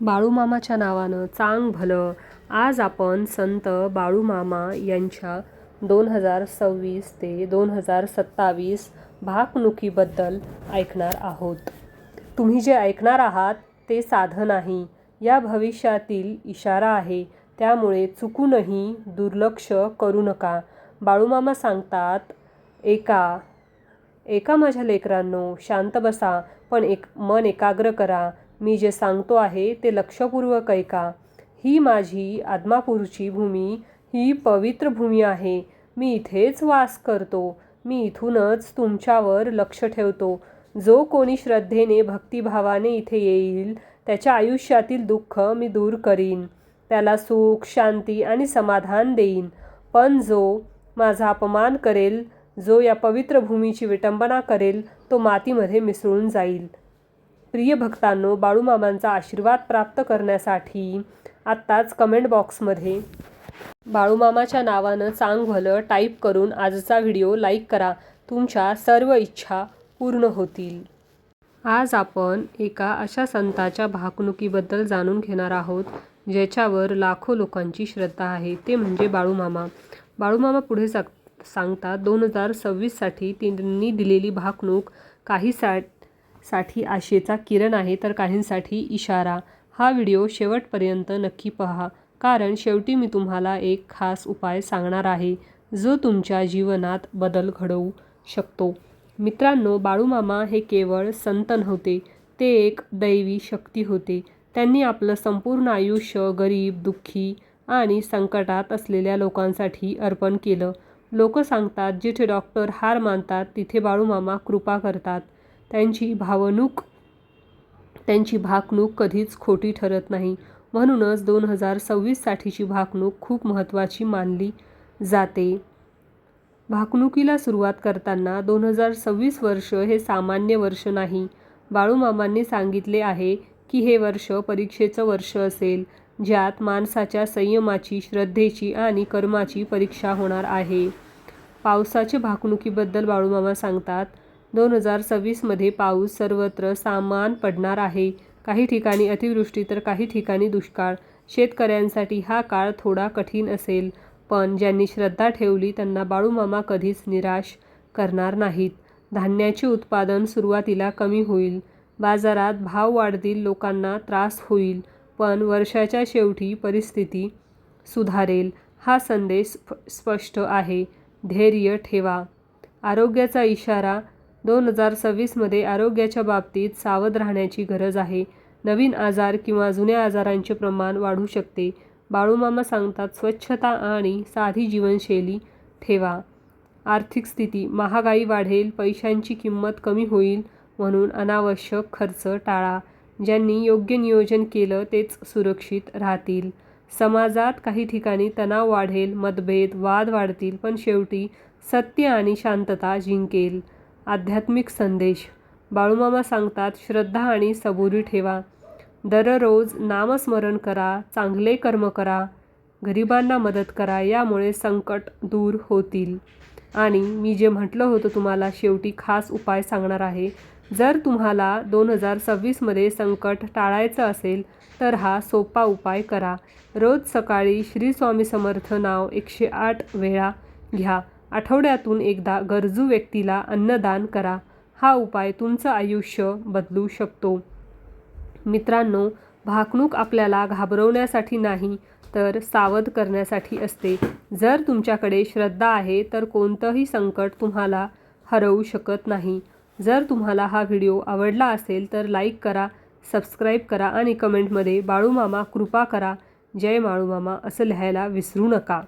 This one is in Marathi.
बाळूमामाच्या नावानं चांग भलं. आज आपण संत बाळूमामा यांच्या 2026 ते 2027 भाकणुकीबद्दल ऐकणार आहोत. तुम्ही जे ऐकणार आहात ते साधं नाही, या भविष्यातील इशारा आहे. त्यामुळे चुकूनही दुर्लक्ष करू नका. बाळूमामा सांगतात, एका माझ्या लेकरांनो, शांत बसा, पण मन एकाग्र करा. मी जे सांगतो आहे ते लक्षपूर्वक ऐका. ही माझी आदमापूरची भूमी, ही पवित्र भूमी आहे. मी इथेच वास करतो. मी इथूनच तुमच्यावर लक्ष ठेवतो. जो कोणी श्रद्धेने, भक्तिभावाने इथे येईल, त्याच्या आयुष्यातील दुःख मी दूर करीन. त्याला सुख, शांती आणि समाधान देईन. पण जो माझा अपमान करेल, जो या पवित्र भूमीची विटंबना करेल, तो मातीमध्ये मिसळून जाईल. प्रिय भक्तांनो, बाळूमामांचा आशीर्वाद प्राप्त करण्यासाठी आत्ताच कमेंट बॉक्समध्ये बाळूमामाच्या नावानं चांग भलं टाईप करून आजचा व्हिडिओ लाईक करा. तुमच्या सर्व इच्छा पूर्ण होतील. आज आपण एका अशा संताच्या भाकणुकीबद्दल जाणून घेणार आहोत, ज्याच्यावर लाखो लोकांची श्रद्धा आहे. ते म्हणजे बाळूमामा. बाळूमामा पुढे सांगतात, 2026साठी त्यांनी दिलेली भाकणूक काहींसाठी आशेचा किरण आहे, तर काहींसाठी इशारा. हा व्हिडिओ शेवटपर्यंत नक्की पहा, कारण शेवटी मी तुम्हाला एक खास उपाय सांगणार आहे, जो तुमच्या जीवनात बदल घडवू शकतो. मित्रांनो, बाळूमामा हे केवळ संत नव्हते, ते एक दैवी शक्ती होते. त्यांनी आपलं संपूर्ण आयुष्य गरीब, दुःखी आणि संकटात असलेल्या लोकांसाठी अर्पण केलं. लोक सांगतात, जिथे डॉक्टर हार मानतात, तिथे बाळूमामा कृपा करतात. त्यांची भाकणूक कधीच खोटी ठरत नाही. म्हणूनच 2026साठीची भाकणूक खूप महत्त्वाची मानली जाते. भाकणुकीला सुरुवात करताना 2026 वर्ष हे सामान्य वर्ष नाही. बाळूमामांनी सांगितले आहे की हे वर्ष परीक्षेचं वर्ष असेल, ज्यात माणसाच्या संयमाची, श्रद्धेची आणि कर्माची परीक्षा होणार आहे. पावसाच्या भाकणुकीबद्दल बाळूमामा सांगतात, 2026मध्ये पाऊस सर्वत्र समान पडणार आहे. काही ठिकाणी अतिवृष्टी तर काही ठिकाणी दुष्काळ. शेतकऱ्यांसाठी हा काळ थोडा कठीण असेल, पण ज्यांनी श्रद्धा ठेवली त्यांना बाळूमामा कधीच निराश करणार नाहीत. धान्याचे उत्पादन सुरुवातीला कमी होईल, बाजारात भाव वाढतील, लोकांना त्रास होईल, पण वर्षाच्या शेवटी परिस्थिती सुधारेल. हा संदेश स्पष्ट आहे. धैर्य ठेवा. आरोग्याचा इशारा, 2026मध्ये आरोग्याच्या बाबतीत सावध राहण्याची गरज आहे. नवीन आजार किंवा जुन्या आजारांचे प्रमाण वाढू शकते. बाळूमामा सांगतात, स्वच्छता आणि साधी जीवनशैली ठेवा. आर्थिक स्थिती, महागाई वाढेल, पैशांची किंमत कमी होईल, म्हणून अनावश्यक खर्च टाळा. ज्यांनी योग्य नियोजन केलं तेच सुरक्षित राहतील. समाजात काही ठिकाणी तणाव वाढेल, मतभेद, वाद वाढतील, पण शेवटी सत्य आणि शांतता जिंकेल. आध्यात्मिक संदेश, बाळूमामा सांगतात, श्रद्धा आणि सबुरी ठेवा. दररोज नामस्मरण करा, चांगले कर्म करा, गरिबांना मदत करा. यामुळे संकट दूर होतील. आणि मी जे म्हटलं होतं तुम्हाला, शेवटी खास उपाय सांगणार आहे. जर तुम्हाला 2026मध्ये संकट टाळायचं असेल तर हा सोपा उपाय करा. रोज सकाळी श्री स्वामी समर्थ नाव 108 वेळा घ्या. आठवड्यातून एकदा गरजू व्यक्तीला अन्नदान करा. हा उपाय तुमचं आयुष्य बदलू शकतो. मित्रांनो, भाकणूक आपल्याला घाबरवण्यासाठी नाही, तर सावध करण्यासाठी असते. जर तुमच्याकडे श्रद्धा आहे तर कोणतंही संकट तुम्हाला हरवू शकत नाही. जर तुम्हाला हा व्हिडिओ आवडला असेल तर लाईक करा, सबस्क्राईब करा आणि कमेंटमध्ये बाळूमामा कृपा करा, जय बाळूमामा असं लिहायला विसरू नका.